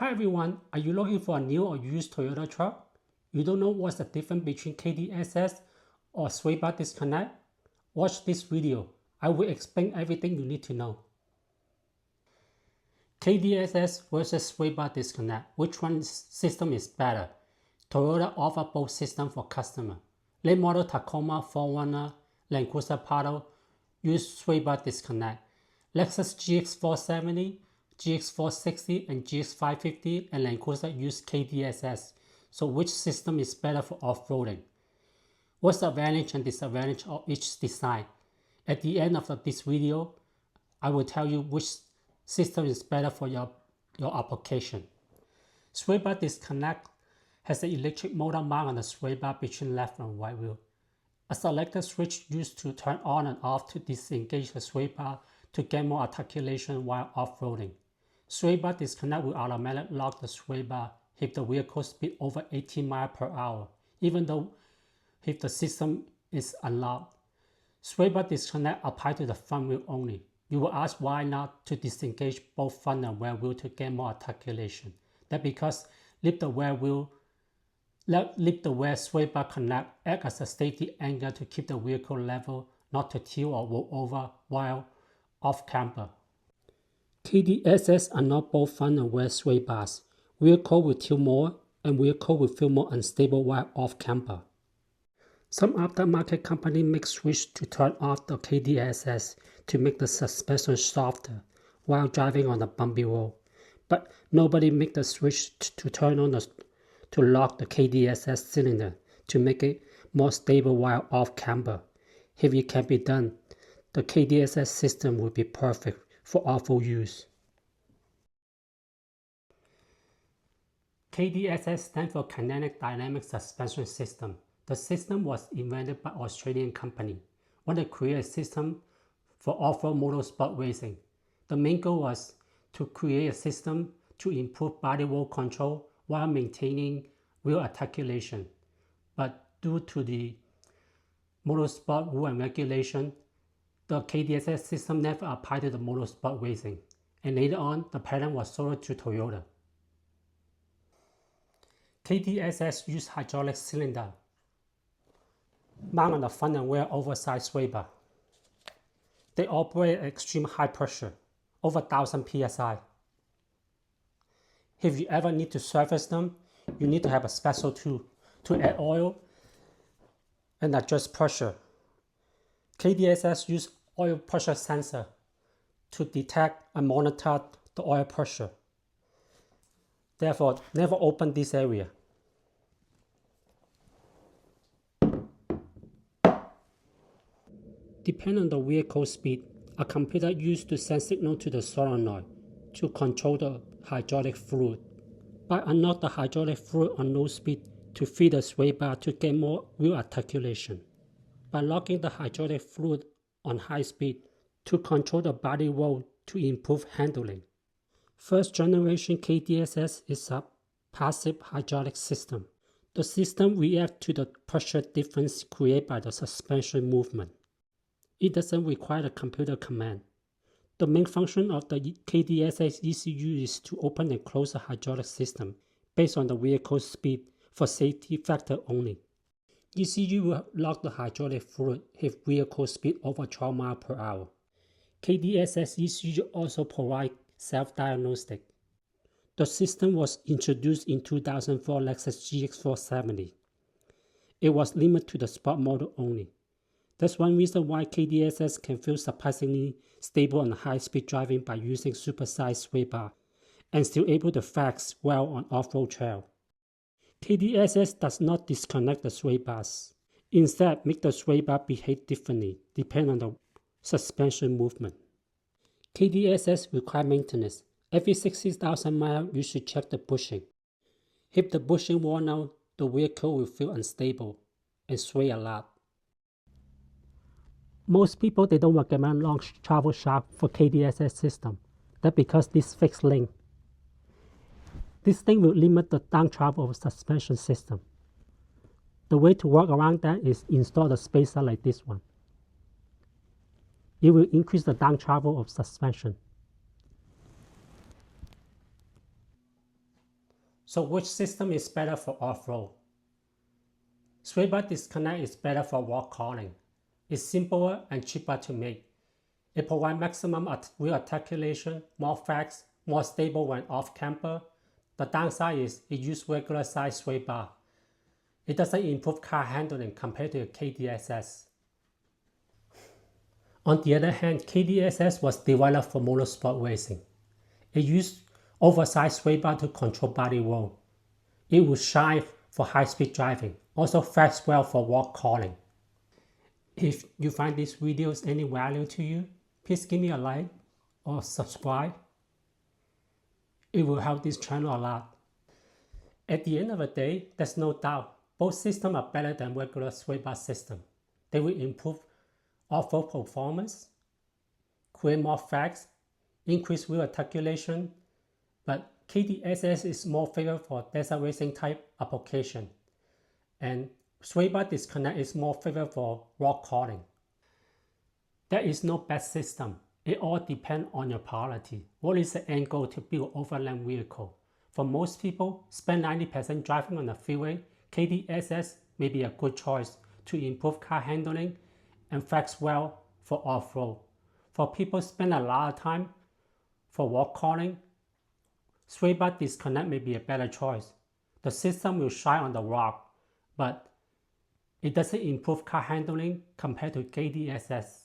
Hi everyone, are you looking for a new or used Toyota truck? You don't know what's the difference between KDSS or sway bar disconnect? Watch this video. I will explain everything you need to know. KDSS versus sway bar disconnect. Which one system is better? Toyota offers both systems for customer. Late model Tacoma, 4Runner, Land Cruiser Prado use sway bar disconnect. Lexus GX470, GX460, and GX550 and Land Cruiser use KDSS. So which system is better for off-roading? What's the advantage and disadvantage of each design? At the end of this video, I will tell you which system is better for your application. Sway bar disconnect has an electric motor mount on the sway bar between left and right wheel. A selector switch used to turn on and off to disengage the sway bar to get more articulation while off-roading. Sway bar disconnect will automatically lock the sway bar if the vehicle speed over 18 miles per hour, even though if the system is unlocked. Sway bar disconnect applies to the front wheel only. You will ask why not to disengage both front and rear wheel to get more articulation. That's because lift the rear sway bar connect act as a safety anchor to keep the vehicle level, not to tilt or roll over while off camber. KDSS are not both front and rear sway bars. Vehicle will tilt more and vehicle will feel more unstable while off camber. Some aftermarket companies make switch to turn off the KDSS to make the suspension softer while driving on a bumpy road, but nobody make the switch to turn on to lock the KDSS cylinder to make it more stable while off camber. If it can be done, the KDSS system will be perfect for off-road use. KDSS stands for Kinetic Dynamic Suspension System. The system was invented by an Australian company. Wanted to create a system for off-road motorsport racing. The main goal was to create a system to improve body roll control while maintaining wheel articulation. But due to the motorsport rule and regulation, the KDSS system never applied to the motorsport racing, and later on, the patent was sold to Toyota. KDSS used hydraulic cylinder mounted on the front and rear oversized sway bar. They operate at extreme high pressure, over 1000 psi. If you ever need to service them, you need to have a special tool to add oil and adjust pressure. KDSS use oil pressure sensor to detect and monitor the oil pressure. Therefore, never open this area. Depending on the vehicle speed, a computer used to send signal to the solenoid to control the hydraulic fluid. But unlock the hydraulic fluid on low speed to feed the sway bar to get more wheel articulation. By locking the hydraulic fluid on high speed to control the body roll to improve handling. First generation KDSS is a passive hydraulic system. The system reacts to the pressure difference created by the suspension movement. It doesn't require a computer command. The main function of the KDSS ECU is to open and close the hydraulic system based on the vehicle's speed for safety factor only. ECU will lock the hydraulic fluid if vehicle speed over 12 miles per hour. KDSS ECU also provides self-diagnostic. The system was introduced in 2004 Lexus GX470. It was limited to the sport model only. That's one reason why KDSS can feel surprisingly stable on high-speed driving by using supersized sway bar and still able to flex well on off-road trail. KDSS does not disconnect the sway bars. Instead, make the sway bar behave differently depending on the suspension movement. KDSS require maintenance. Every 60,000 miles, you should check the bushing. If the bushing worn out, the vehicle will feel unstable and sway a lot. Most people, they don't recommend long travel shaft for KDSS system. That's because this fixed link. This thing will limit the down travel of the suspension system. The way to work around that is install a spacer like this one. It will increase the down travel of suspension. So which system is better for off-road? Sway bar disconnect is better for walk calling. It's simpler and cheaper to make. It provides maximum wheel articulation, more flex, more stable when off-camber. The downside is it uses regular size sway bar. It doesn't improve car handling compared to KDSS. On the other hand, KDSS was developed for motorsport racing. It used oversized sway bar to control body roll. It would shine for high-speed driving, also flex well for walk calling. If you find these videos any value to you, please give me a like or subscribe. It will help this channel a lot. At the end of the day, there's no doubt both systems are better than regular sway bar system. They will improve off-road performance, create more flex, increase wheel articulation, but KDSS is more favored for desert racing type application, and sway bar disconnect is more favored for walk calling. There is no best system. It all depends on your priority. What is the end goal to build overland vehicle? For most people, spend 90% driving on the freeway, KDSS may be a good choice to improve car handling and flex well for off-road. For people spend a lot of time for walk calling, sway bar disconnect may be a better choice. The system will shine on the rock, but it doesn't improve car handling compared to KDSS.